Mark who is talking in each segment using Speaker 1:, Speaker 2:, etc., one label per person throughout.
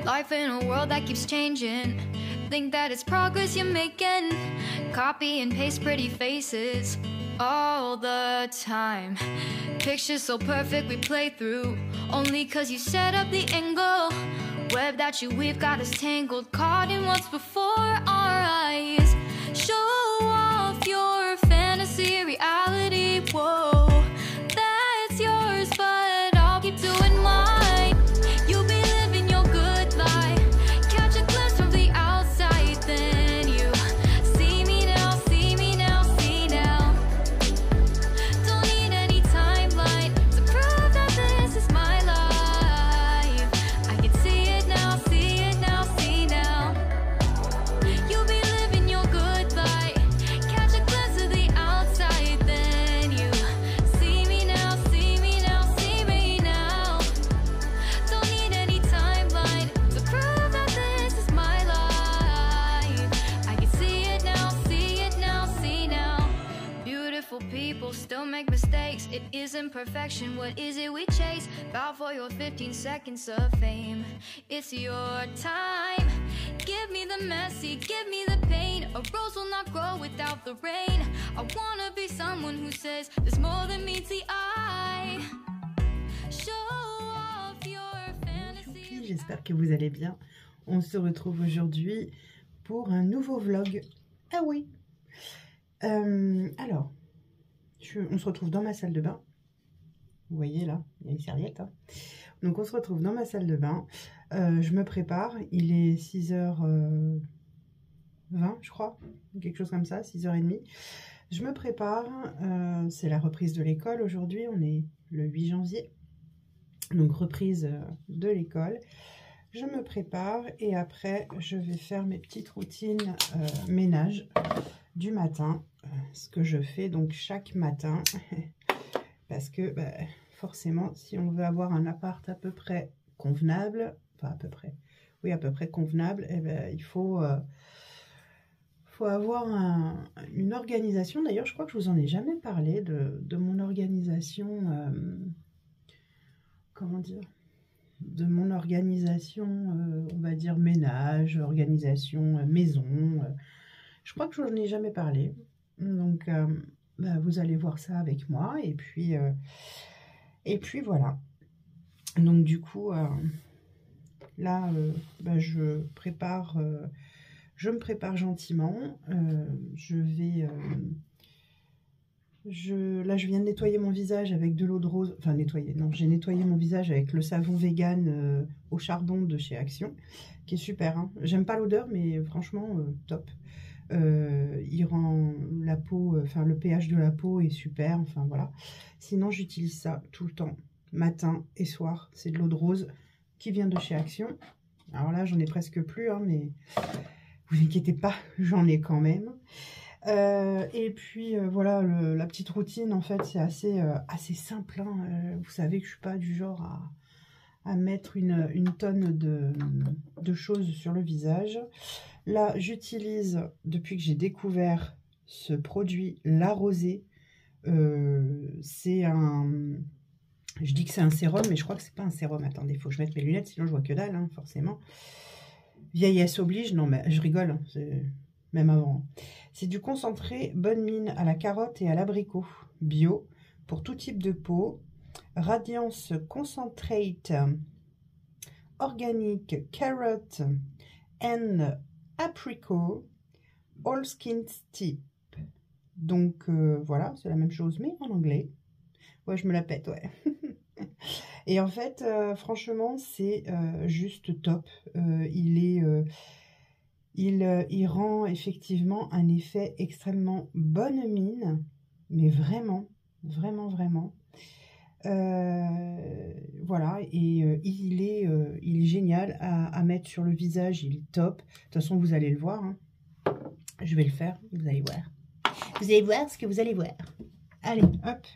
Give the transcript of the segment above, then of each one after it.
Speaker 1: Life in a world that keeps changing. Think that it's progress you're making. Copy and paste pretty faces all the time. Pictures so perfect we play through. Only cause you set up the angle. Web that you weave got us tangled. Caught in what's before our eyes. Show off your fantasy reality. Whoa, that's yours, but I'll keep doing mine. You'll be living your good life. Catch a glimpse from the outside, then you see me now, see me now, see now. Don't need any timeline to prove that this is my life. I can see it now, see it now, see now. You'll be living your good life. Catch a glimpse of the outside, then you see me now, see me now, see me now. Don't need any timeline to prove that this is my life. I can see it now, see it now, see now. Beautiful people still make mistakes. It isn't perfection, what is it we chase? Bow for your 15 seconds of fame. It's your time. Give me the messy, give me the pain. A rose will not grow without the rain. I wanna be someone who says there's more than meets the eye. Show off your fantasy.
Speaker 2: J'espère que vous allez bien. On se retrouve aujourd'hui pour un nouveau vlog. Ah oui. Alors, on se retrouve dans ma salle de bain. Vous voyez là, il y a une serviette. Hein. Donc on se retrouve dans ma salle de bain. Je me prépare. Il est 6h20, je crois. Quelque chose comme ça, 6h30. Je me prépare. C'est la reprise de l'école aujourd'hui. On est le 8 janvier. Donc reprise de l'école. Je me prépare et après je vais faire mes petites routines ménage du matin. Ce que je fais donc chaque matin. Parce que bah, forcément, si on veut avoir un appart à peu près convenable, enfin à peu près, oui à peu près convenable, eh ben, il faut avoir une organisation. D'ailleurs, je crois que je vous en ai jamais parlé de mon organisation, comment dire, de mon organisation, on va dire ménage, organisation maison. Je crois que je n'en ai jamais parlé. Donc, bah, vous allez voir ça avec moi. Et puis voilà. Donc, du coup, là, bah, je me prépare gentiment. Là, je viens de nettoyer mon visage avec de l'eau de rose. Enfin, nettoyer, non, j'ai nettoyé mon visage avec le savon vegan au chardon de chez Action, qui est super. Hein. J'aime pas l'odeur, mais franchement, top. Il rend la peau, enfin le pH de la peau est super, enfin voilà. Sinon j'utilise ça tout le temps, matin et soir. C'est de l'eau de rose qui vient de chez Action. Alors là j'en ai presque plus, hein, mais vous inquiétez pas, j'en ai quand même. Et puis voilà, la petite routine en fait c'est assez simple. Hein. Vous savez que je suis pas du genre à mettre une tonne de choses sur le visage. Là, j'utilise, depuis que j'ai découvert ce produit, La Rosée. C'est un... Je dis que c'est un sérum, mais je crois que c'est pas un sérum. Attendez, il faut que je mette mes lunettes, sinon je vois que dalle, hein, forcément. Vieillesse oblige. Non, mais je rigole, hein, même avant. C'est du concentré Bonne Mine à la carotte et à l'abricot. Bio, pour tout type de peau. Radiance Concentrate Organic Carrot and Apricot All Skin Type. Donc voilà, c'est la même chose mais en anglais. Ouais, je me la pète, ouais. Et en fait, franchement, c'est juste top. Il rend effectivement un effet extrêmement bonne mine, mais vraiment, vraiment, vraiment. Voilà, et il est génial à mettre sur le visage, il est top. De toute façon, vous allez le voir, hein. Je vais le faire, vous allez voir. Vous allez voir ce que vous allez voir. Allez, hop.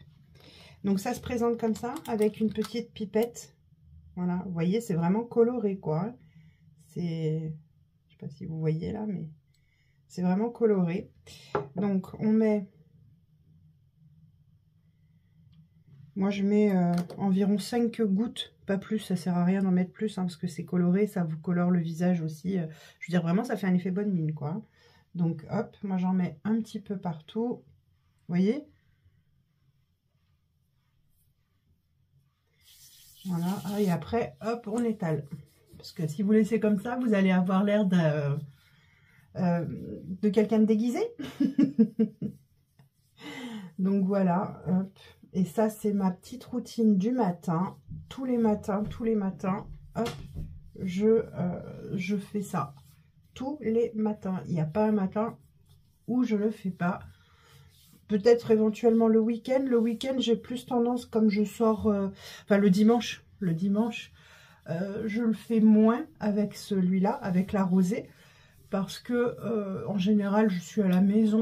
Speaker 2: Donc ça se présente comme ça, avec une petite pipette. Voilà, vous voyez, c'est vraiment coloré, quoi. C'est, je sais pas si vous voyez là, mais c'est vraiment coloré. Donc on met Moi, je mets environ 5 gouttes, pas plus. Ça sert à rien d'en mettre plus, hein, parce que c'est coloré, ça vous colore le visage aussi. Je veux dire, vraiment, ça fait un effet bonne mine, quoi. Donc, hop, moi, j'en mets un petit peu partout. Vous voyez? Voilà. Ah, et après, hop, on étale. Parce que si vous laissez comme ça, vous allez avoir l'air de quelqu'un de déguisé. Donc, voilà, hop. Et ça, c'est ma petite routine du matin. Tous les matins, hop, je fais ça. Tous les matins. Il n'y a pas un matin où je ne le fais pas. Peut-être éventuellement le week-end. Le week-end, j'ai plus tendance, comme je sors... enfin, le dimanche, je le fais moins avec celui-là, avec la rosée. Parce que, en général, je suis à la maison,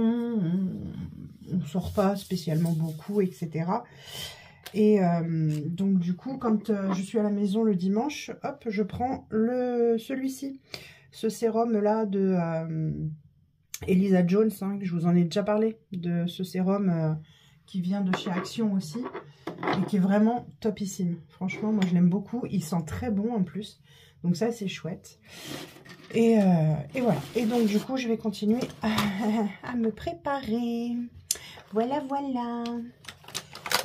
Speaker 2: on ne sort pas spécialement beaucoup, etc. Et donc, du coup, quand je suis à la maison le dimanche, hop, je prends celui-ci. Ce sérum-là de Elisa Jones, hein, je vous en ai déjà parlé, de ce sérum qui vient de chez Action aussi, et qui est vraiment topissime. Franchement, moi, je l'aime beaucoup. Il sent très bon en plus. Donc ça, c'est chouette. Et voilà. Et donc, du coup, je vais continuer à me préparer. Voilà, voilà.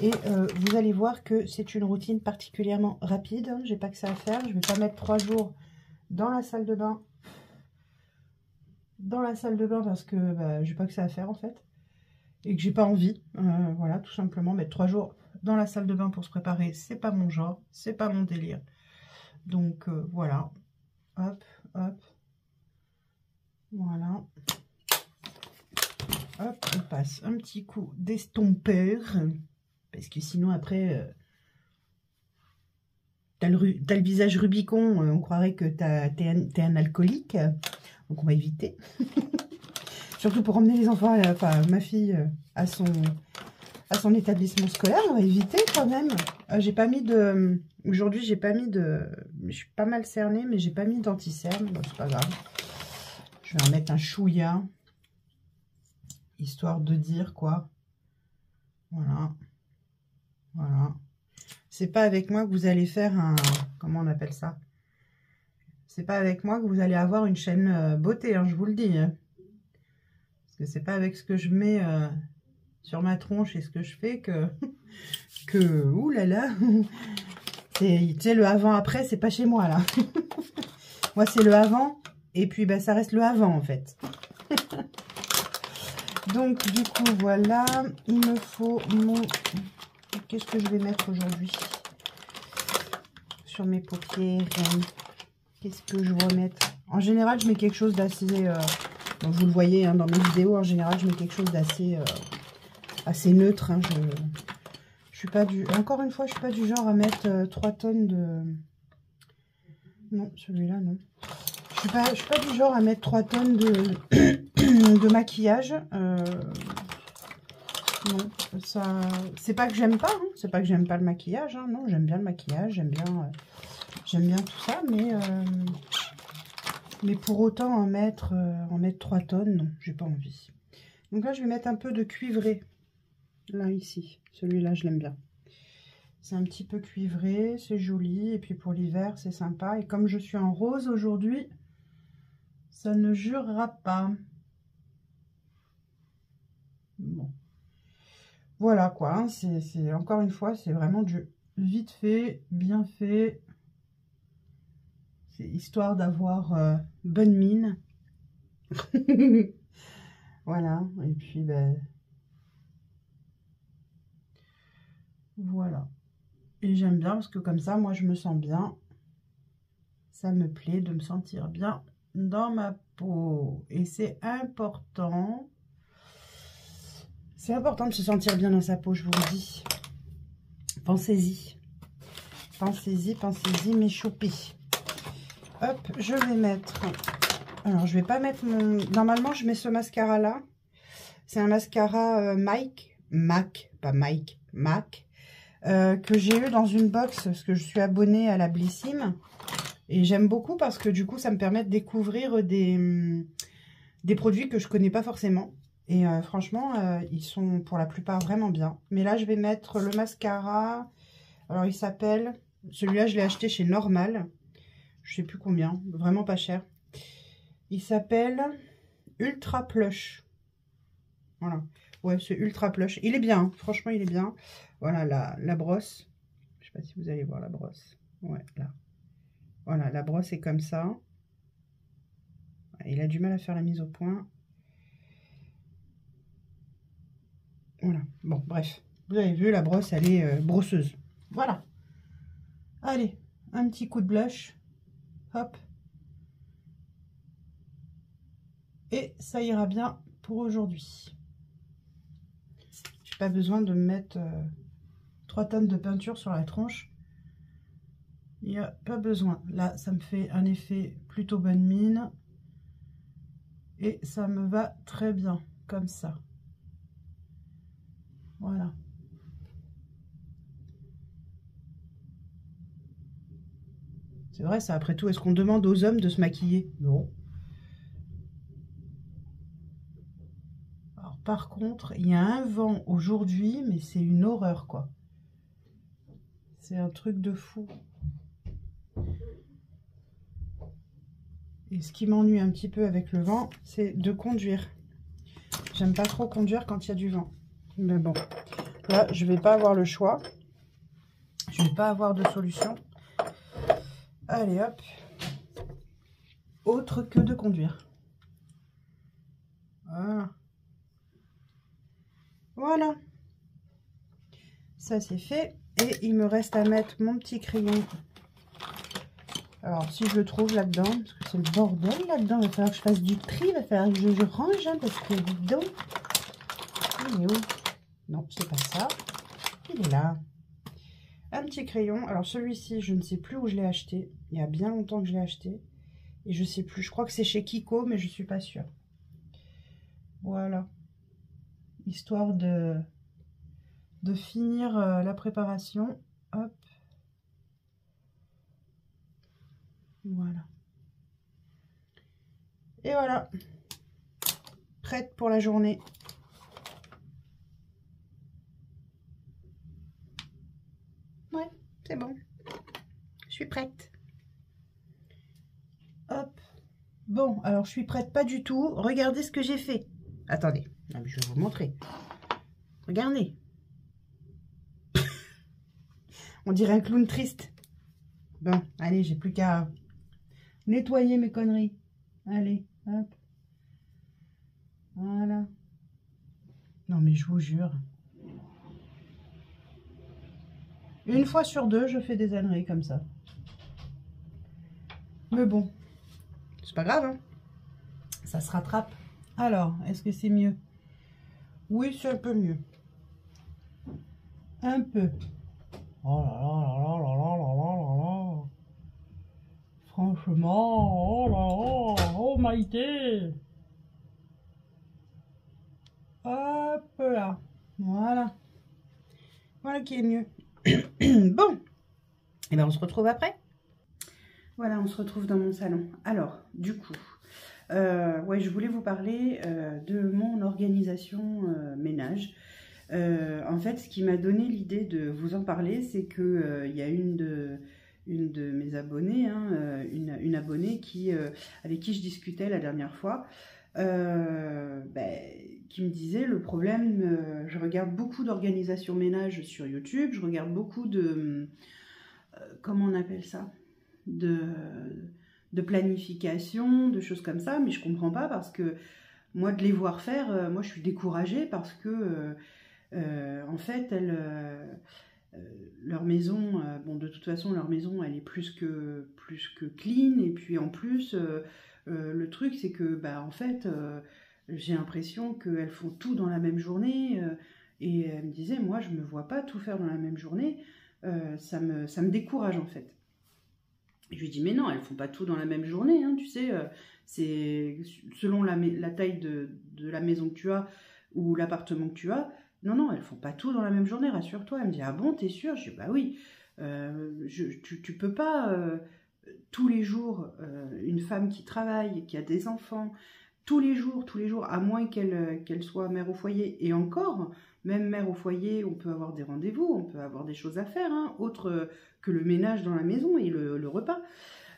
Speaker 2: Et vous allez voir que c'est une routine particulièrement rapide. Hein. J'ai pas que ça à faire. Je vais pas mettre 3 jours dans la salle de bain. Parce que j'ai pas que ça à faire, en fait. Et que j'ai pas envie. Voilà, tout simplement. Mettre 3 jours dans la salle de bain pour se préparer, c'est pas mon genre. C'est pas mon délire. Donc, voilà. Hop, hop. Voilà. Hop, on passe un petit coup d'estompeur. Parce que sinon, après, t'as le visage Rubicon. On croirait que t'es un alcoolique. Donc, on va éviter. Surtout pour emmener les enfants, enfin, ma fille, à son établissement scolaire. On va éviter quand même. J'ai pas mis de... Aujourd'hui, j'ai pas mis de... Je suis pas mal cernée, mais j'ai pas mis d'anti-cerne. Bon, c'est pas grave. Je vais en mettre un chouïa. Histoire de dire, quoi. Voilà. Voilà. C'est pas avec moi que vous allez faire un... Comment on appelle ça? C'est pas avec moi que vous allez avoir une chaîne beauté, hein, je vous le dis. Hein. Parce que c'est pas avec ce que je mets sur ma tronche et ce que je fais que... Ouh là là. Tu sais, le avant-après, c'est pas chez moi, là. Moi, c'est le avant. Et puis, ça reste le avant, en fait. Donc, du coup, voilà. Il me faut mon... Qu'est-ce que je vais mettre aujourd'hui sur mes paupières? Qu'est-ce que je vais mettre? En général, je mets quelque chose d'assez... bon, vous le voyez hein, dans mes vidéos. En général, je mets quelque chose d'assez assez neutre. Hein, je suis pas du... Encore une fois, je suis pas du genre à mettre 3 tonnes de... Non, celui-là, non. Je suis pas du genre à mettre 3 tonnes de maquillage. Non, ça... C'est pas que j'aime pas, hein. C'est pas que j'aime pas le maquillage. Hein. Non, j'aime bien le maquillage, j'aime bien tout ça, mais pour autant en mettre 3 tonnes, non, j'ai pas envie. Donc là, je vais mettre un peu de cuivré. Là, ici. Celui-là, je l'aime bien. C'est un petit peu cuivré, c'est joli. Et puis pour l'hiver, c'est sympa. Et comme je suis en rose aujourd'hui, ça ne jurera pas. Bon. Voilà quoi. Hein, c'est encore une fois, c'est vraiment du vite fait, bien fait. C'est histoire d'avoir bonne mine. Voilà. Et puis, voilà. Et j'aime bien parce que comme ça, moi, je me sens bien. Ça me plaît de me sentir bien dans ma peau. Et c'est important. C'est important de se sentir bien dans sa peau, je vous le dis. Pensez-y. Pensez-y, pensez-y, mes choupis. Hop, je vais mettre... Alors, je vais pas mettre mon... Normalement, je mets ce mascara-là. C'est un mascara MAC, que j'ai eu dans une box parce que je suis abonnée à la Blissim. Et j'aime beaucoup parce que du coup, ça me permet de découvrir des produits que je connais pas forcément. Et franchement, ils sont pour la plupart vraiment bien. Mais là, je vais mettre le mascara. Alors, il s'appelle... Celui-là, je l'ai acheté chez Normal. Je sais plus combien. Vraiment pas cher. Il s'appelle Ultra Plush. Voilà. Ouais, c'est Ultra Plush. Il est bien. Hein. Franchement, il est bien. Voilà, la brosse. Je sais pas si vous allez voir la brosse. Ouais, là. Voilà, la brosse est comme ça. Il a du mal à faire la mise au point. Voilà. Bon, bref. Vous avez vu, la brosse, elle est brosseuse. Voilà. Allez, un petit coup de blush. Hop. Et ça ira bien pour aujourd'hui. J'ai pas besoin de me mettre 3 tonnes de peinture sur la tronche. Il n'y a pas besoin. Là, ça me fait un effet plutôt bonne mine. Et ça me va très bien, comme ça. Voilà. C'est vrai, ça, après tout, est-ce qu'on demande aux hommes de se maquiller? Non. Alors, par contre, il y a un vent aujourd'hui, mais c'est une horreur, quoi. C'est un truc de fou. Et ce qui m'ennuie un petit peu avec le vent, c'est de conduire. J'aime pas trop conduire quand il y a du vent. Mais bon, là, je vais pas avoir le choix. Je vais pas avoir de solution. Allez, hop. Autre que de conduire. Voilà. Voilà. Ça, c'est fait. Et il me reste à mettre mon petit crayon. Alors, si je le trouve là-dedans, parce que c'est le bordel là-dedans, il va falloir que je fasse du tri, il va falloir que je range, hein, parce que dis donc. Il est où? Non, c'est pas ça. Il est là. Un petit crayon. Alors, celui-ci, je ne sais plus où je l'ai acheté. Il y a bien longtemps que je l'ai acheté. Et je sais plus. Je crois que c'est chez Kiko, mais je suis pas sûre. Voilà. Histoire de finir la préparation. Hop. Voilà. Et voilà. Prête pour la journée. Ouais, c'est bon. Je suis prête. Hop. Bon, alors je suis prête pas du tout. Regardez ce que j'ai fait. Attendez, je vais vous montrer. Regardez. On dirait un clown triste. Bon, allez, j'ai plus qu'à nettoyer mes conneries. Allez, hop. Voilà. Non, mais je vous jure. Une fois sur deux, je fais des âneries comme ça. Mais bon, c'est pas grave, hein. Ça se rattrape. Alors, est-ce que c'est mieux? Oui, c'est un peu mieux. Un peu. Oh là là là là là là là là là. Franchement, oh là là, oh Maïté. Hop là. Voilà. Voilà qui est mieux. Bon. Et bien on se retrouve après. Voilà, on se retrouve dans mon salon. Alors, du coup, ouais, je voulais vous parler de mon organisation ménage. En fait, ce qui m'a donné l'idée de vous en parler, c'est que il y a une de mes abonnées, hein, une abonnée avec qui je discutais la dernière fois, qui me disait le problème, je regarde beaucoup d'organisation ménage sur YouTube, je regarde beaucoup de, comment on appelle ça, de planification, de choses comme ça, mais je comprends pas parce que moi de les voir faire, moi je suis découragée parce que en fait leur maison, bon de toute façon leur maison elle est plus que clean, et puis en plus le truc c'est que en fait j'ai l'impression qu'elles font tout dans la même journée, et elle me disait moi je me vois pas tout faire dans la même journée, ça me décourage en fait. Je lui dis mais non, elles font pas tout dans la même journée, hein, tu sais, c'est selon la taille de la maison que tu as ou l'appartement que tu as. Non, non, elles font pas tout dans la même journée, rassure-toi. Elle me dit ah bon, t'es sûre? Je dis bah oui, tu peux pas tous les jours, une femme qui travaille, qui a des enfants, tous les jours, à moins qu'elle soit mère au foyer, et encore, même mère au foyer, on peut avoir des rendez-vous, on peut avoir des choses à faire, hein, autre que le ménage dans la maison et le repas.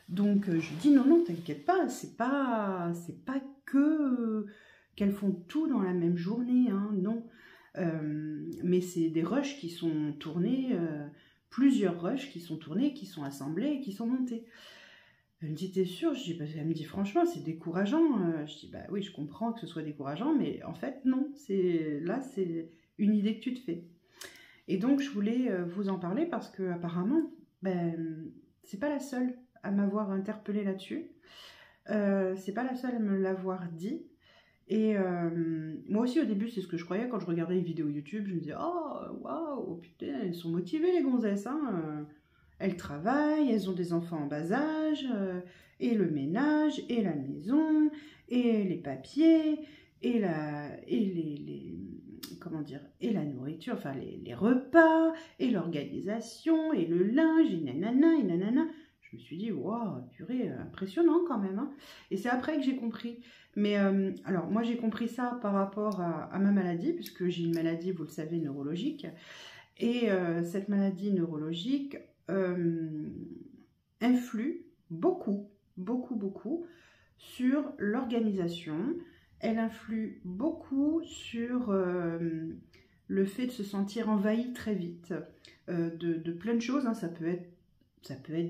Speaker 2: Donc je dis non, non, t'inquiète pas, c'est pas que qu'elles font tout dans la même journée, hein, non. Mais c'est des rushs qui sont tournés, plusieurs rushs qui sont tournés, qui sont assemblés et qui sont montés. Elle me dit, t'es sûre? Je dis, bah, elle me dit, franchement, c'est décourageant. Je dis, bah oui, je comprends que ce soit décourageant, mais en fait, non. Là, c'est une idée que tu te fais. Et donc, je voulais vous en parler parce que apparemment, ben, c'est pas la seule à m'avoir interpellée là-dessus. C'est pas la seule à me l'avoir dit. Et moi aussi, au début, c'est ce que je croyais quand je regardais les vidéos YouTube. Je me disais, oh, waouh, putain, elles sont motivées, les gonzesses, hein. Elles travaillent, elles ont des enfants en bas âge, et le ménage, et la maison, et les papiers, et comment dire, et la nourriture, enfin les repas, et l'organisation, et le linge, et nanana, et nanana. Je me suis dit, waouh, purée, impressionnant quand même, hein. Et c'est après que j'ai compris. Mais alors, moi, j'ai compris ça par rapport à ma maladie, puisque j'ai une maladie, vous le savez, neurologique. Et cette maladie neurologique influe beaucoup sur l'organisation. Elle influe beaucoup sur le fait de se sentir envahi très vite de plein de choses, hein. Ça peut être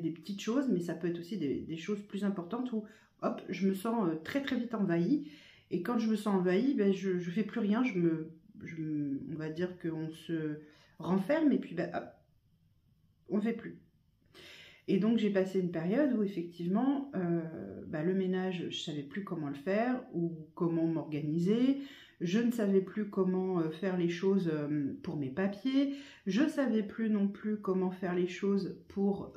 Speaker 2: des petites choses, mais ça peut être aussi des choses plus importantes où, hop, je me sens très vite envahie. Et quand je me sens envahie, ben, je fais plus rien. On va dire qu'on se renferme et puis ben, hop, on fait plus. Et donc j'ai passé une période où effectivement ben, le ménage, je savais plus comment le faire ou comment m'organiser. Je ne savais plus comment faire les choses pour mes papiers. Je ne savais plus non plus comment faire les choses pour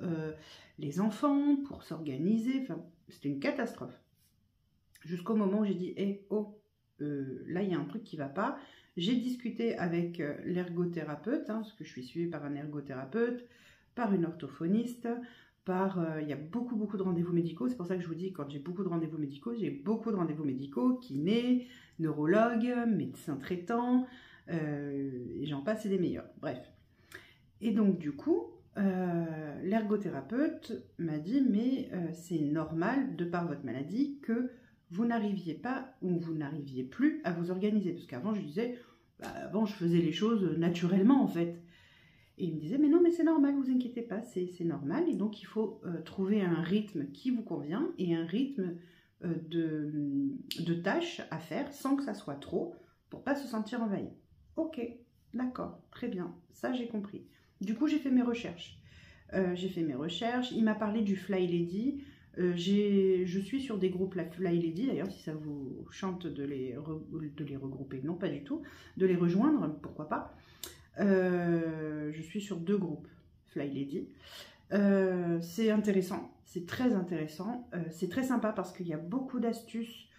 Speaker 2: les enfants, pour s'organiser. Enfin, c'était une catastrophe. Jusqu'au moment où j'ai dit, hey, oh, là, il y a un truc qui ne va pas. J'ai discuté avec l'ergothérapeute, hein, parce que je suis suivie par un ergothérapeute, par une orthophoniste, il y a beaucoup de rendez-vous médicaux. C'est pour ça que je vous dis, quand j'ai beaucoup de rendez-vous médicaux, j'ai beaucoup de rendez-vous médicaux, kinés, neurologues, médecins traitants, et j'en passe, et des meilleurs. Bref. Et donc, du coup, l'ergothérapeute m'a dit, mais c'est normal, de par votre maladie, que vous n'arriviez pas ou vous n'arriviez plus à vous organiser. Parce qu'avant, je disais, bah, avant, je faisais les choses naturellement, en fait. Et il me disait, mais non, mais c'est normal, vous inquiétez pas, c'est normal. Et donc, il faut trouver un rythme qui vous convient et un rythme de tâches à faire sans que ça soit trop pour pas se sentir envahi. Ok, d'accord, très bien, ça j'ai compris. Du coup, j'ai fait mes recherches. Il m'a parlé du Fly Lady. Je suis sur des groupes la Fly Lady, d'ailleurs, si ça vous chante de les regrouper, non pas du tout, de les rejoindre, pourquoi pas. Je suis sur 2 groupes Fly Lady. C'est intéressant, c'est très intéressant, c'est très sympa parce qu'il y a beaucoup d'astuces,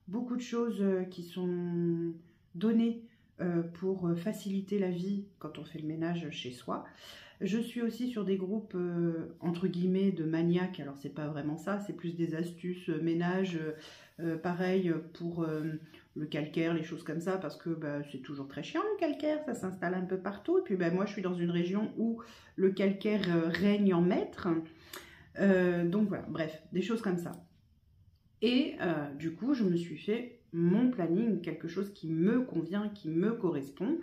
Speaker 2: beaucoup de choses qui sont données pour faciliter la vie quand on fait le ménage chez soi. Je suis aussi sur des groupes entre guillemets de maniaques, alors c'est pas vraiment ça, c'est plus des astuces ménage, pareil pour le calcaire, les choses comme ça, parce que bah, c'est toujours très chiant le calcaire, ça s'installe un peu partout, et puis bah, moi je suis dans une région où le calcaire règne en maître, donc voilà, bref, des choses comme ça. Et du coup je me suis fait mon planning, quelque chose qui me convient, qui me correspond,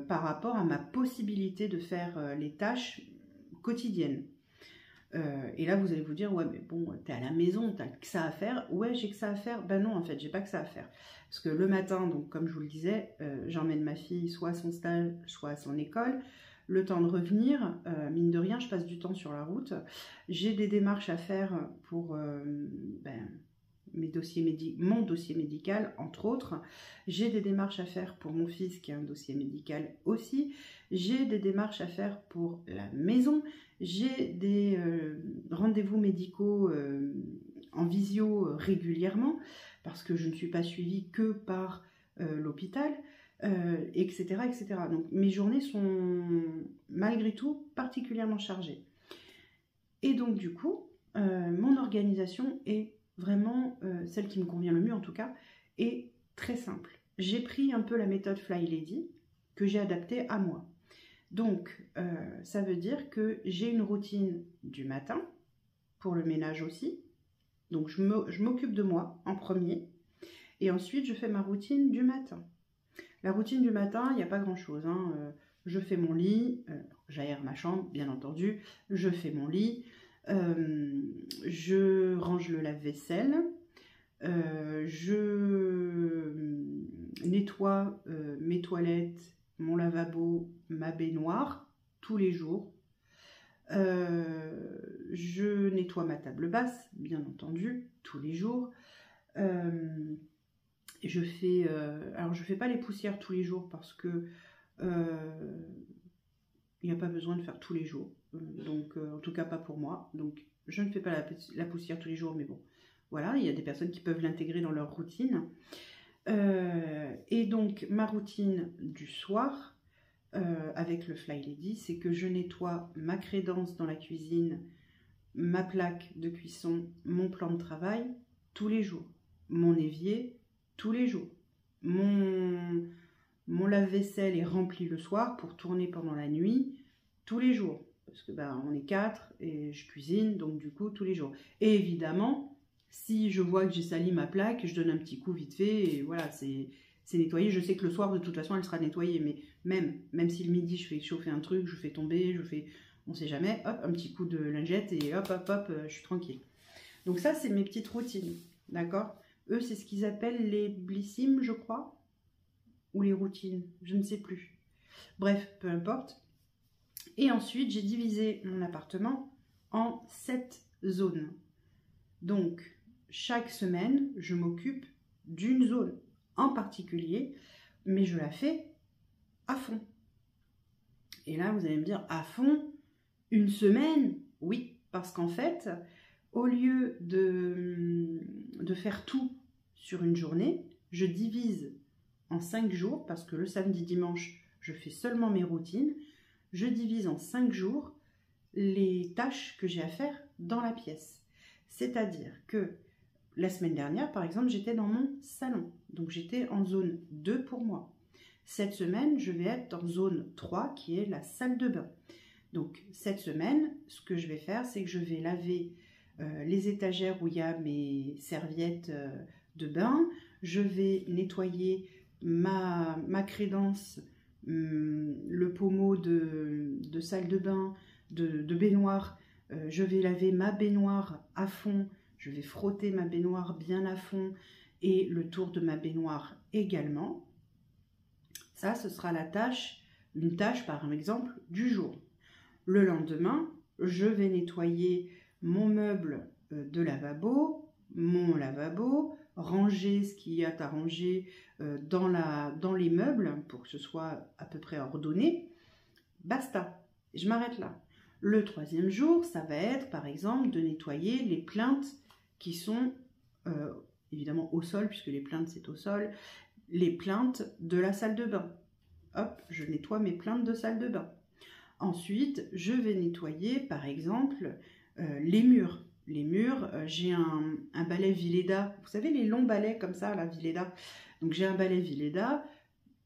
Speaker 2: par rapport à ma possibilité de faire les tâches quotidiennes. Et là, vous allez vous dire, ouais, mais bon, t'es à la maison, t'as que ça à faire. Ouais, j'ai que ça à faire. Ben non, en fait, j'ai pas que ça à faire. Parce que le matin, donc comme je vous le disais, j'emmène ma fille soit à son stage, soit à son école. Le temps de revenir, mine de rien, je passe du temps sur la route. J'ai des démarches à faire pour mon dossier médical, entre autres. J'ai des démarches à faire pour mon fils qui a un dossier médical aussi. J'ai des démarches à faire pour la maison. J'ai des rendez-vous médicaux en visio régulièrement parce que je ne suis pas suivie que par l'hôpital, etc., etc. Donc mes journées sont malgré tout particulièrement chargées. Et donc du coup, mon organisation est vraiment celle qui me convient le mieux en tout cas, est très simple. J'ai pris un peu la méthode Fly Lady que j'ai adaptée à moi. Donc, ça veut dire que j'ai une routine du matin, pour le ménage aussi. Donc, je m'occupe de moi en premier. Et ensuite, je fais ma routine du matin. La routine du matin, il n'y a pas grand-chose. Hein. Je fais mon lit, j'aère ma chambre, bien entendu. Je fais mon lit, je range le lave-vaisselle, je nettoie mes toilettes, mon lavabo, ma baignoire, tous les jours. Je nettoie ma table basse, bien entendu, tous les jours. Je fais, alors je fais pas les poussières tous les jours parce que il n'y a pas besoin de faire tous les jours. Donc, en tout cas pas pour moi. Donc, je ne fais pas la poussière tous les jours, mais bon, voilà, il y a des personnes qui peuvent l'intégrer dans leur routine. Et donc, ma routine du soir, avec le Fly Lady, c'est que je nettoie ma crédence dans la cuisine, ma plaque de cuisson, mon plan de travail, tous les jours. Mon évier, tous les jours. Mon lave-vaisselle est rempli le soir pour tourner pendant la nuit, tous les jours. Parce que on est 4 et je cuisine, donc du coup, tous les jours. Et évidemment, si je vois que j'ai sali ma plaque, je donne un petit coup vite fait et voilà, c'est nettoyé. Je sais que le soir, de toute façon, elle sera nettoyée. Mais même si le midi, je fais chauffer un truc, je fais tomber, on sait jamais, hop, un petit coup de lingette et hop, je suis tranquille. Donc ça, c'est mes petites routines, d'accord? Eux, c'est ce qu'ils appellent les blissimes, je crois, ou les routines, je ne sais plus. Bref, peu importe. Et ensuite, j'ai divisé mon appartement en 7 zones. Donc, chaque semaine, je m'occupe d'une zone en particulier, mais je la fais à fond. Et là, vous allez me dire, à fond, une semaine? Oui, parce qu'en fait, au lieu de faire tout sur une journée, je divise en 5 jours, parce que le samedi, dimanche, je fais seulement mes routines. Je divise en 5 jours les tâches que j'ai à faire dans la pièce. C'est-à-dire que la semaine dernière, par exemple, j'étais dans mon salon. Donc, j'étais en zone 2 pour moi. Cette semaine, je vais être en zone 3, qui est la salle de bain. Donc, cette semaine, ce que je vais faire, c'est que je vais laver les étagères où il y a mes serviettes de bain. Je vais nettoyer ma crédence, le pommeau de salle de bain, de baignoire. Je vais laver ma baignoire à fond. Je vais frotter ma baignoire bien à fond et le tour de ma baignoire également. Ça, ce sera une tâche par exemple du jour. Le lendemain, je vais nettoyer mon meuble de lavabo, mon lavabo, ranger ce qu'il y a à ranger dans les meubles pour que ce soit à peu près ordonné. Basta, je m'arrête là. Le troisième jour, ça va être par exemple de nettoyer les plinthes qui sont évidemment au sol, puisque les plinthes c'est au sol, les plinthes de la salle de bain. Hop, je nettoie mes plinthes de salle de bain. Ensuite, je vais nettoyer par exemple les murs. Les murs, j'ai un balai Villeda, vous savez les longs balais comme ça, la Villeda. Donc j'ai un balai Villeda,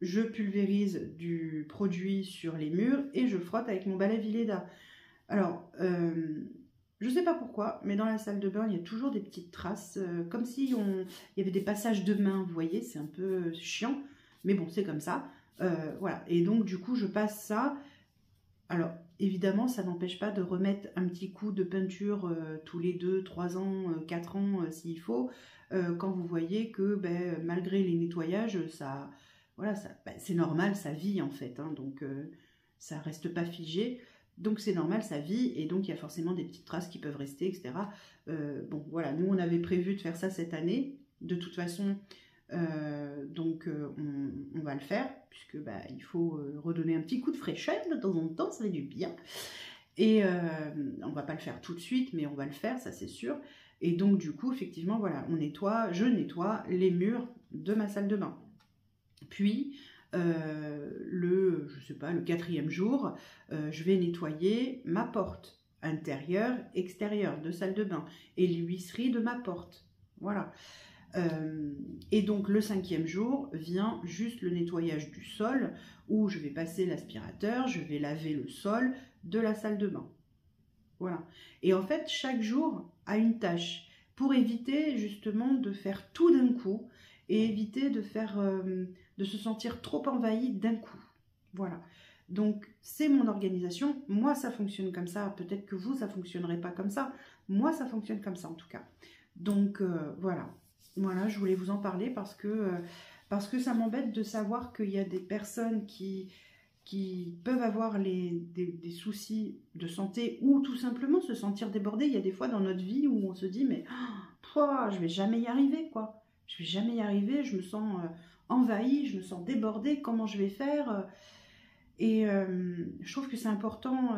Speaker 2: je pulvérise du produit sur les murs et je frotte avec mon balai Villeda. Alors, je ne sais pas pourquoi, mais dans la salle de bain, il y a toujours des petites traces, comme si il y avait des passages de main, vous voyez, c'est un peu chiant, mais bon, c'est comme ça. Voilà, et donc du coup, je passe ça. Alors, évidemment, ça n'empêche pas de remettre un petit coup de peinture tous les 2, 3 ans, 4 ans, s'il faut, quand vous voyez que malgré les nettoyages, c'est normal, ça vit en fait, hein, donc ça reste pas figé. Donc c'est normal, ça vit, et donc il y a forcément des petites traces qui peuvent rester, etc. Bon, voilà, nous on avait prévu de faire ça cette année. De toute façon, on va le faire, puisque il faut redonner un petit coup de fraîcheur de temps en temps, ça fait du bien. Et on va pas le faire tout de suite, mais on va le faire, ça c'est sûr. Et donc du coup, effectivement, voilà, je nettoie les murs de ma salle de bain. Puis, le 4e jour, je vais nettoyer ma porte intérieure, extérieure de salle de bain et l'huisserie de ma porte. Voilà. Et donc le 5e jour vient juste le nettoyage du sol, où je vais passer l'aspirateur, je vais laver le sol de la salle de bain. Voilà. Et en fait, chaque jour a une tâche, pour éviter justement de faire tout d'un coup, et éviter de se sentir trop envahi d'un coup. Voilà. Donc, c'est mon organisation. Moi, ça fonctionne comme ça. Peut-être que vous, ça ne fonctionnerait pas comme ça. Moi, ça fonctionne comme ça, en tout cas. Donc, voilà. Voilà, je voulais vous en parler parce que ça m'embête de savoir qu'il y a des personnes qui peuvent avoir des soucis de santé ou tout simplement se sentir débordées. Il y a des fois dans notre vie où on se dit, mais je vais jamais y arriver, quoi. Je vais jamais y arriver, je me sens envahie, je me sens débordée, comment je vais faire Et je trouve que c'est important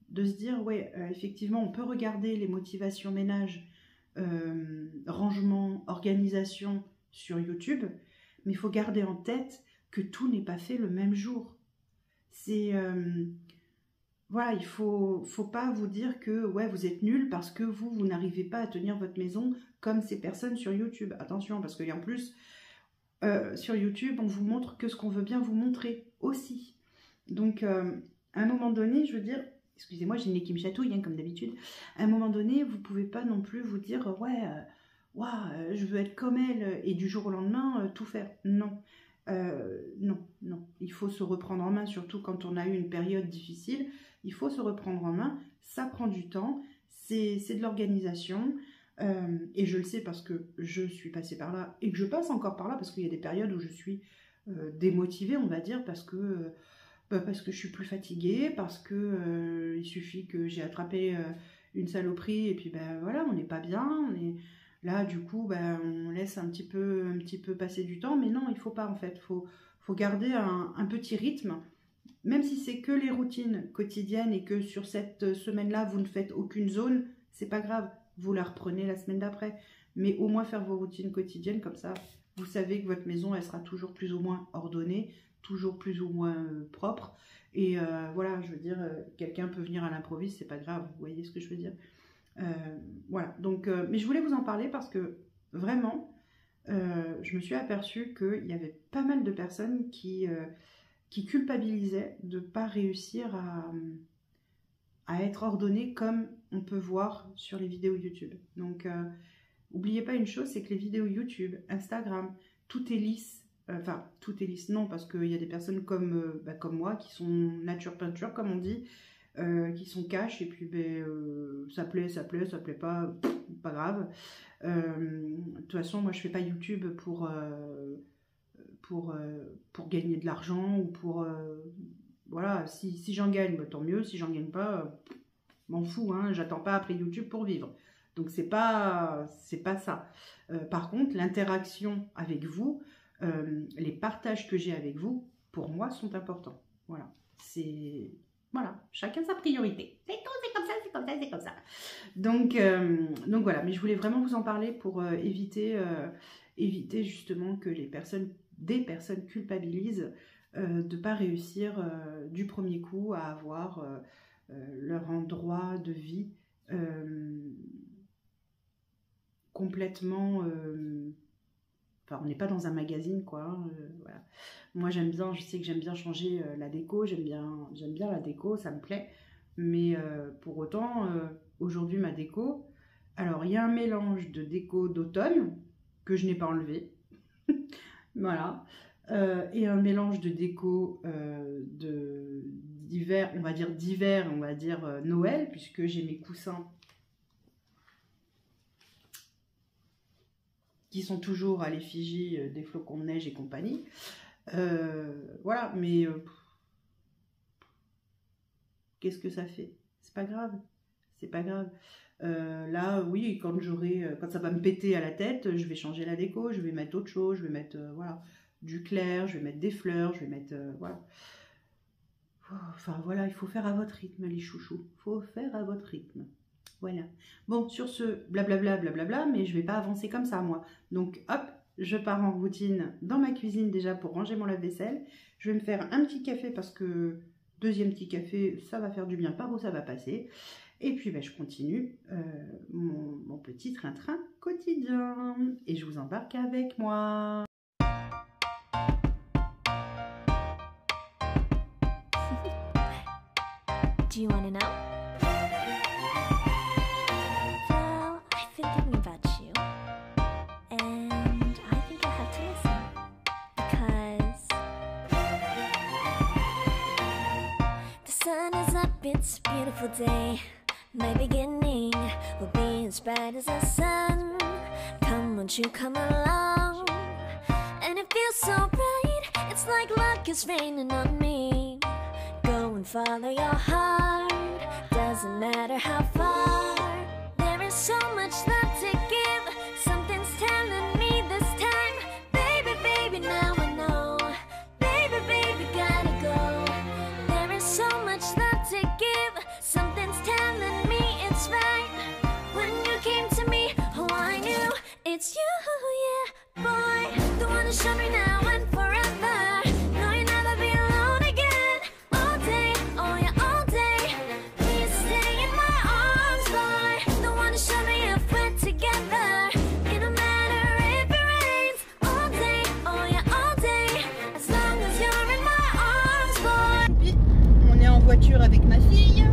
Speaker 2: de se dire, ouais, effectivement, on peut regarder les motivations ménage, rangement, organisation sur YouTube, mais il faut garder en tête que tout n'est pas fait le même jour. C'est voilà, il faut pas vous dire que ouais, vous êtes nul parce que vous n'arrivez pas à tenir votre maison comme ces personnes sur YouTube. Attention, parce qu'en plus, sur YouTube, on vous montre que ce qu'on veut bien vous montrer aussi. Donc, à un moment donné, je veux dire, excusez-moi, j'ai une nez qui me chatouille, hein, comme d'habitude. À un moment donné, vous pouvez pas non plus vous dire, ouais, je veux être comme elle et du jour au lendemain, tout faire. Non. Non. Il faut se reprendre en main, surtout quand on a eu une période difficile. Il faut se reprendre en main. Ça prend du temps. C'est de l'organisation. Et je le sais parce que je suis passée par là et que je passe encore par là parce qu'il y a des périodes où je suis démotivée, on va dire, parce que je suis plus fatiguée, parce que il suffit que j'ai attrapé une saloperie et puis ben voilà, on n'est pas bien, on est là du coup on laisse un petit peu passer du temps, mais non, il faut pas en fait, faut garder un petit rythme, même si c'est que les routines quotidiennes et que sur cette semaine-là vous ne faites aucune zone, c'est pas grave, vous la reprenez la semaine d'après, mais au moins faire vos routines quotidiennes, comme ça vous savez que votre maison elle sera toujours plus ou moins ordonnée, toujours plus ou moins propre, et voilà, je veux dire, quelqu'un peut venir à l'improviste, c'est pas grave, vous voyez ce que je veux dire. Voilà, donc, mais je voulais vous en parler parce que vraiment, je me suis aperçue qu'il y avait pas mal de personnes qui culpabilisaient de ne pas réussir à être ordonnées comme on peut voir sur les vidéos YouTube. Donc, n'oubliez pas une chose, c'est que les vidéos YouTube, Instagram, tout est lisse. Enfin, tout est lisse, non, parce qu'il y a des personnes comme moi qui sont nature peinture, comme on dit, qui sont cash, et puis ça plaît pas, pas grave. De toute façon, moi je fais pas YouTube pour gagner de l'argent ou pour voilà, si j'en gagne, tant mieux, si j'en gagne pas, m'en fous, hein, j'attends pas après YouTube pour vivre. Donc c'est pas ça. Par contre, l'interaction avec vous, les partages que j'ai avec vous, pour moi, sont importants. Voilà. Voilà, chacun sa priorité. C'est tout, c'est comme ça, c'est comme ça, c'est comme ça. Donc voilà, mais je voulais vraiment vous en parler pour éviter justement que des personnes culpabilisent de ne pas réussir du premier coup à avoir leur endroit de vie complètement... Enfin, on n'est pas dans un magazine, quoi. Hein, voilà. Moi, je sais que j'aime bien changer la déco, j'aime bien la déco, ça me plaît. Mais pour autant, aujourd'hui, ma déco, alors il y a un mélange de déco d'automne que je n'ai pas enlevé. Voilà. Et un mélange de déco d'hiver, on va dire Noël, puisque j'ai mes coussins qui sont toujours à l'effigie des flocons de neige et compagnie. Voilà, mais qu'est-ce que ça fait? C'est pas grave, c'est pas grave. Là, oui, quand ça va me péter à la tête, je vais changer la déco, je vais mettre autre chose, je vais mettre voilà, du clair, je vais mettre des fleurs, je vais mettre voilà. Enfin voilà, il faut faire à votre rythme, les chouchous. Il faut faire à votre rythme. Voilà. Bon, sur ce, blablabla, mais je vais pas avancer comme ça, moi. Donc, hop, je pars en routine dans ma cuisine déjà pour ranger mon lave-vaisselle. Je vais me faire un petit café parce que deuxième petit café, ça va faire du bien, par où ça va passer. Et puis je continue mon petit train-train quotidien. Et je vous embarque avec moi.
Speaker 3: Do you want to know? Well, I've been thinking about you, and I think I have to listen, because the sun is up, it's a beautiful day. My beginning will be as bright as the sun. Come, won't you come along? And it feels so bright, it's like luck is raining on me. Go and follow your heart, doesn't matter how far. There is so much love to give, something's telling me this time. Baby, baby, now I know. Baby, baby, gotta go. There is so much love to give, something's telling me it's right. When you came to me, oh, I knew it's you, yeah, boy. The one to show me now and forever.
Speaker 2: Avec ma fille.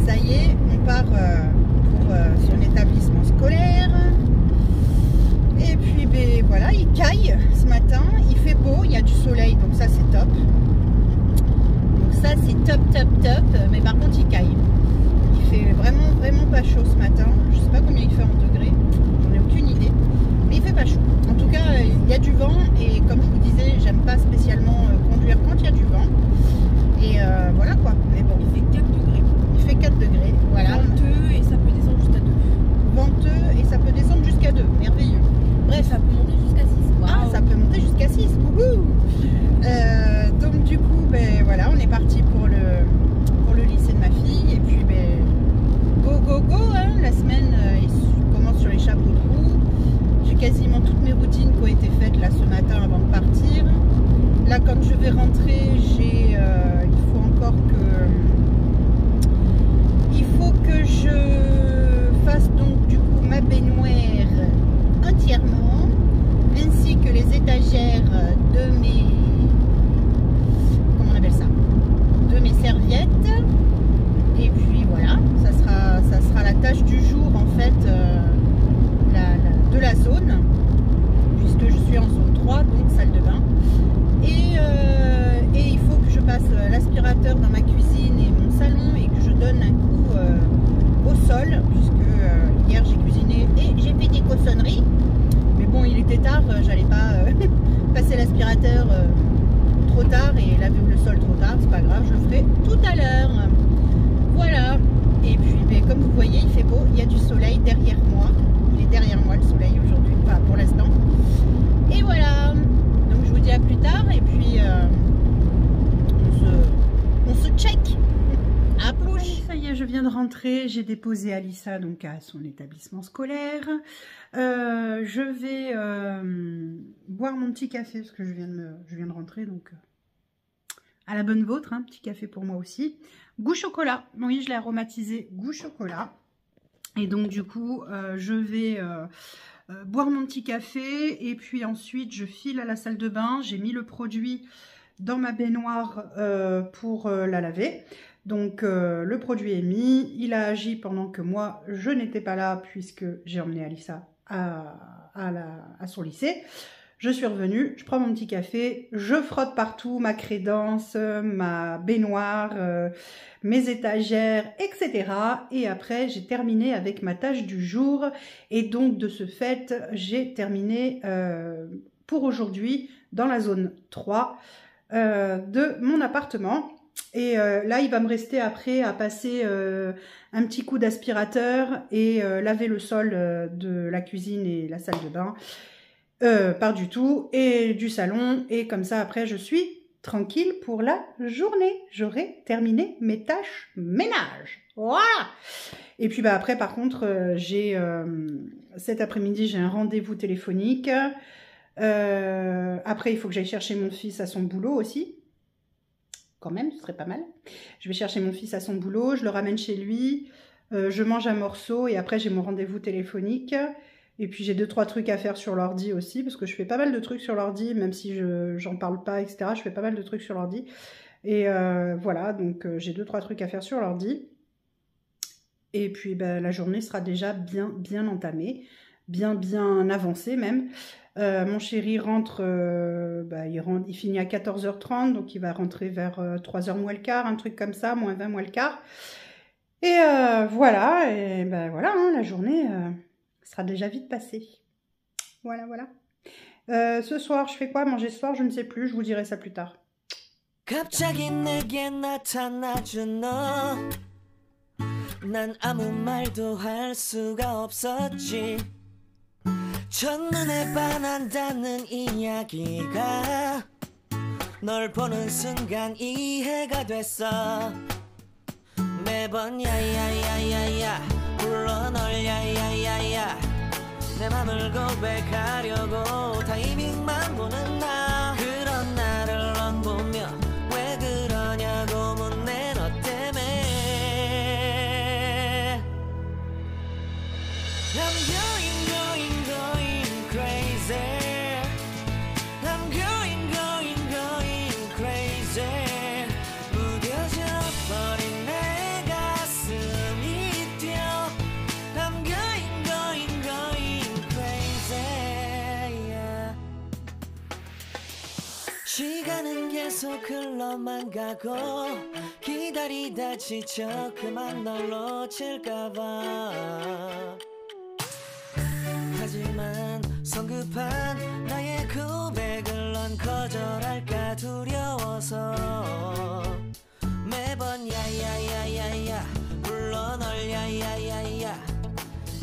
Speaker 2: Ça y est, on part pour son établissement scolaire. Et puis voilà, il caille ce matin, il fait beau, il y a du soleil, donc ça c'est top. Donc ça c'est top top top, mais par contre il caille. Il fait vraiment pas chaud ce matin. Je sais pas combien il fait en degrés, j'en ai aucune idée, mais il fait pas chaud. En tout cas, il y a du vent et comme je vous disais, j'aime pas spécialement conduire quand il y a du vent. Et voilà quoi. Mais bon,
Speaker 4: il fait 4 degrés.
Speaker 2: Il fait 4 degrés, voilà.
Speaker 4: Venteux et ça peut descendre jusqu'à 2.
Speaker 2: Venteux et ça peut descendre jusqu'à 2, merveilleux. Bref,
Speaker 4: ça peut monter jusqu'à 6. Wow.
Speaker 2: Ah, ça peut monter jusqu'à 6. Donc du coup, voilà, on est parti pour le lycée de ma fille. Et puis go, hein, la semaine commence sur les chapeaux de roue. J'ai quasiment toutes mes routines qui ont été faites là ce matin avant de partir. Là, quand je vais rentrer, il faut que je fasse donc du coup ma baignoire entièrement, ainsi que les étagères de mes, comment on appelle ça, de mes serviettes. Et puis voilà, ça sera la tâche du jour en fait de la zone, puisque je suis en zone 3, donc salle de bain. Et il faut que je passe l'aspirateur dans ma cuisine et mon salon et que je donne un coup au sol, puisque hier j'ai cuisiné et j'ai fait des cochonneries. Mais bon, il était tard, j'allais pas passer l'aspirateur trop tard et laver le sol trop tard, c'est pas grave, je le ferai tout à l'heure. Voilà. Et puis comme vous voyez, il fait beau, il y a du soleil derrière moi. Il est derrière moi le soleil aujourd'hui, enfin pour l'instant. Et voilà. Donc je vous dis à plus tard et puis on se check. À plus. Ça y est, je viens de rentrer. J'ai déposé Alissa donc à son établissement scolaire. Je vais boire mon petit café parce que je viens de rentrer, donc à la bonne vôtre, hein, petit café pour moi aussi. Goût chocolat. Oui, je l'ai aromatisé goût chocolat. Et donc du coup, je vais boire mon petit café et puis ensuite je file à la salle de bain. J'ai mis le produit dans ma baignoire pour la laver. Donc le produit est mis, il a agi pendant que moi je n'étais pas là puisque j'ai emmené Alissa à son lycée. Je suis revenue, je prends mon petit café, je frotte partout ma crédence, ma baignoire, mes étagères, etc. Et après j'ai terminé avec ma tâche du jour et donc de ce fait j'ai terminé pour aujourd'hui dans la zone 3 de mon appartement. Et là il va me rester après à passer un petit coup d'aspirateur et laver le sol de la cuisine et la salle de bain. Par du tout et du salon, et comme ça après je suis tranquille pour la journée. J'aurai terminé mes tâches ménage. Voilà. Et puis après par contre j'ai cet après-midi j'ai un rendez-vous téléphonique. Après il faut que j'aille chercher mon fils à son boulot aussi. quand même, ce serait pas mal. Je vais chercher mon fils à son boulot, je le ramène chez lui, je mange un morceau et après j'ai mon rendez-vous téléphonique. Et puis j'ai 2-3 trucs à faire sur l'ordi aussi, parce que je fais pas mal de trucs sur l'ordi, même si j'en parle pas, etc. Je fais pas mal de trucs sur l'ordi. Et voilà, donc j'ai 2-3 trucs à faire sur l'ordi. Et puis ben, la journée sera déjà bien entamée, bien avancée même. Mon chéri rentre, il finit à 14h30, donc il va rentrer vers 3h moins le quart, un truc comme ça, moins 20 moins le quart. Et voilà, et ben voilà, hein, la journée sera déjà vite passée. Voilà. Ce soir, je fais quoi? Manger ce soir, je ne sais plus, je vous dirai ça plus tard.
Speaker 5: 갑자기 내게 나타나준 너 난 아무 말도 할 수가 없었지 첫눈에 반한다는 이야기가 널 보는 순간 이해가 됐어 매번 야야야야야 불러 널 야야야야 내 맘을 고백하려고 타이밍만 보는 나 그런 나를 넌 보며 왜 그러냐고 묻네 너 때문에 I'm going crazy I'm going crazy 무뎌져 버린 내 가슴이 뛰어 I'm going crazy yeah. 시간은 계속 흘러만 가고 기다리다 지쳐 그만 널 놓칠까봐 하지만 성급한 나의 고백을 넌 거절할까 두려워서 매번 야야야야야 불러 널 야야야야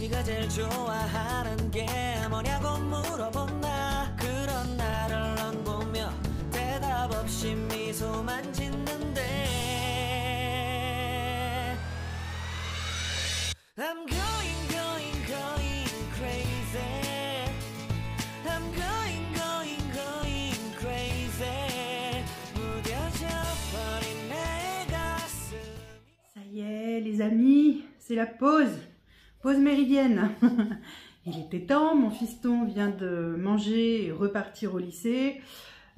Speaker 5: 네가 제일 좋아하는 게 뭐냐고 물어본 나 그런 나를 넌 보며 대답 없이 미소만 짓는데 I'm going crazy I'm going crazy 무뎌져 버린 내 가슴
Speaker 2: Ça y est, les amis, c'est la pause méridienne. Il était temps, mon fiston vient de manger et repartir au lycée.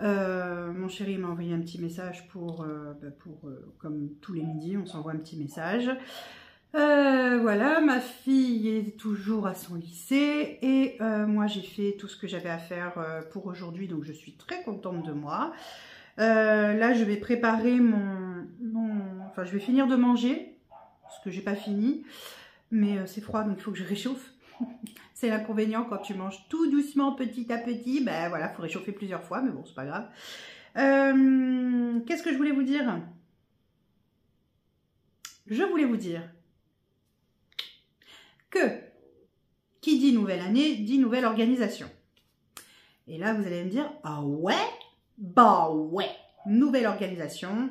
Speaker 2: Mon chéri m'a envoyé un petit message comme tous les midis, on s'envoie un petit message. Voilà, ma fille est toujours à son lycée et moi j'ai fait tout ce que j'avais à faire pour aujourd'hui, donc je suis très contente de moi. Là je vais préparer enfin je vais finir de manger, parce que j'ai pas fini, mais c'est froid donc il faut que je réchauffe. C'est l'inconvénient quand tu manges tout doucement petit à petit, ben voilà, il faut réchauffer plusieurs fois, mais bon c'est pas grave. Qu'est-ce que je voulais vous dire? Je voulais vous dire que qui dit nouvelle année dit nouvelle organisation. Et là, vous allez me dire, ah ouais? Bah ouais, nouvelle organisation.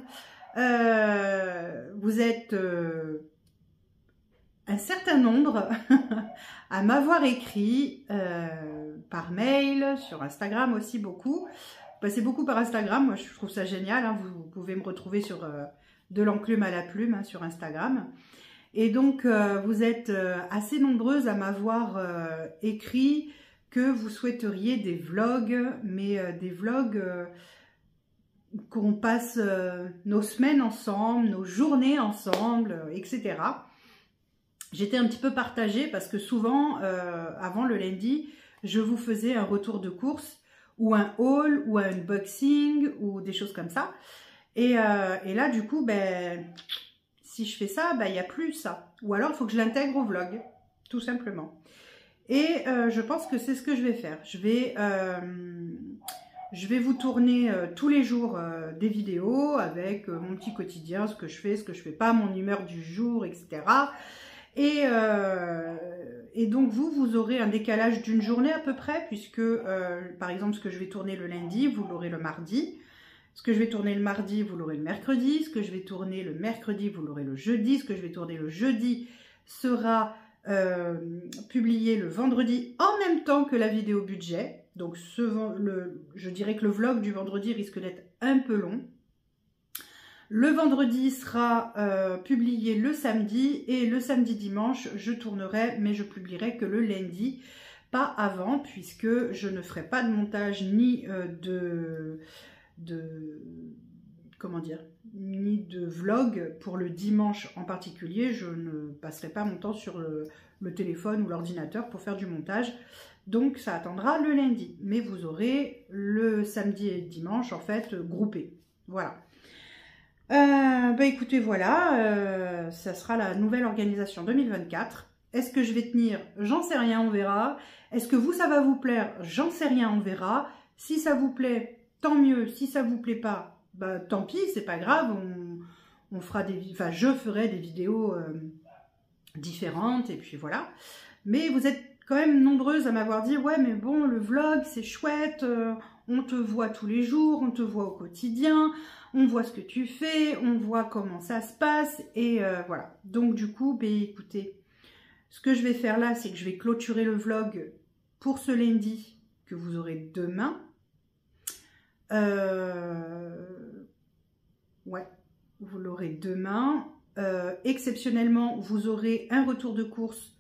Speaker 2: Vous êtes un certain nombre à m'avoir écrit par mail, sur Instagram aussi beaucoup. Passez beaucoup par Instagram, moi je trouve ça génial, hein. Vous pouvez me retrouver sur de l'enclume à la plume hein, sur Instagram. Et donc, vous êtes assez nombreuses à m'avoir écrit que vous souhaiteriez des vlogs, mais des vlogs qu'on passe nos semaines ensemble, nos journées ensemble, etc. J'étais un petit peu partagée parce que souvent, avant le lundi, je vous faisais un retour de course ou un haul ou un unboxing ou des choses comme ça. Et là, du coup, ben... si je fais ça, il n'y a plus ça. Ou alors, il faut que je l'intègre au vlog, tout simplement. Et je pense que c'est ce que je vais faire. Je vais vous tourner tous les jours des vidéos avec mon petit quotidien, ce que je fais pas, mon humeur du jour, etc. Et donc, vous aurez un décalage d'une journée à peu près, puisque, par exemple, ce que je vais tourner le lundi, vous l'aurez le mardi. Ce que je vais tourner le mardi, vous l'aurez le mercredi. Ce que je vais tourner le mercredi, vous l'aurez le jeudi. Ce que je vais tourner le jeudi sera publié le vendredi en même temps que la vidéo budget. Donc je dirais que le vlog du vendredi risque d'être un peu long. Le vendredi sera publié le samedi et le samedi dimanche je tournerai, mais je publierai que le lundi, pas avant, puisque je ne ferai pas de montage ni comment dire, ni de vlog pour le dimanche en particulier. Je ne passerai pas mon temps sur le téléphone ou l'ordinateur pour faire du montage. Donc ça attendra le lundi. Mais vous aurez le samedi et le dimanche en fait groupés. Voilà. Bah écoutez, voilà. Ça sera la nouvelle organisation 2024. Est-ce que je vais tenir? J'en sais rien, on verra. Est-ce que vous, ça va vous plaire? J'en sais rien, on verra. Si ça vous plaît, tant mieux. Si ça vous plaît pas, bah tant pis, c'est pas grave. On fera enfin, je ferai des vidéos différentes et puis voilà. Mais vous êtes quand même nombreuses à m'avoir dit ouais mais bon le vlog c'est chouette, on te voit tous les jours, on te voit au quotidien, on voit ce que tu fais, on voit comment ça se passe et voilà. Donc du coup, ben, écoutez, ce que je vais faire là, c'est que je vais clôturer le vlog pour ce lundi que vous aurez demain. Ouais, vous l'aurez demain. Exceptionnellement, vous aurez un retour de course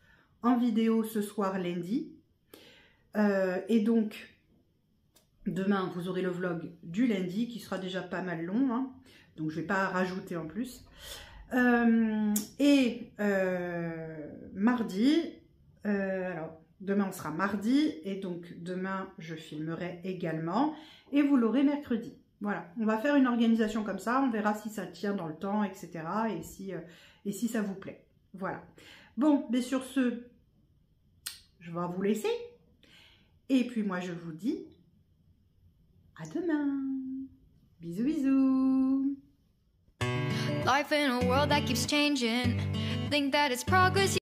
Speaker 2: en vidéo ce soir lundi. Et donc, demain, vous aurez le vlog du lundi qui sera déjà pas mal long. Hein, donc, je ne vais pas rajouter en plus. Mardi, alors demain on sera mardi et donc demain je filmerai également et vous l'aurez mercredi. Voilà, on va faire une organisation comme ça, on verra si ça tient dans le temps, etc. et si ça vous plaît. Voilà. Bon, mais sur ce, je vais vous laisser. Et puis moi je vous dis à demain. Bisous, bisous.
Speaker 1: Life in a world that keeps changing. Think that it's progress.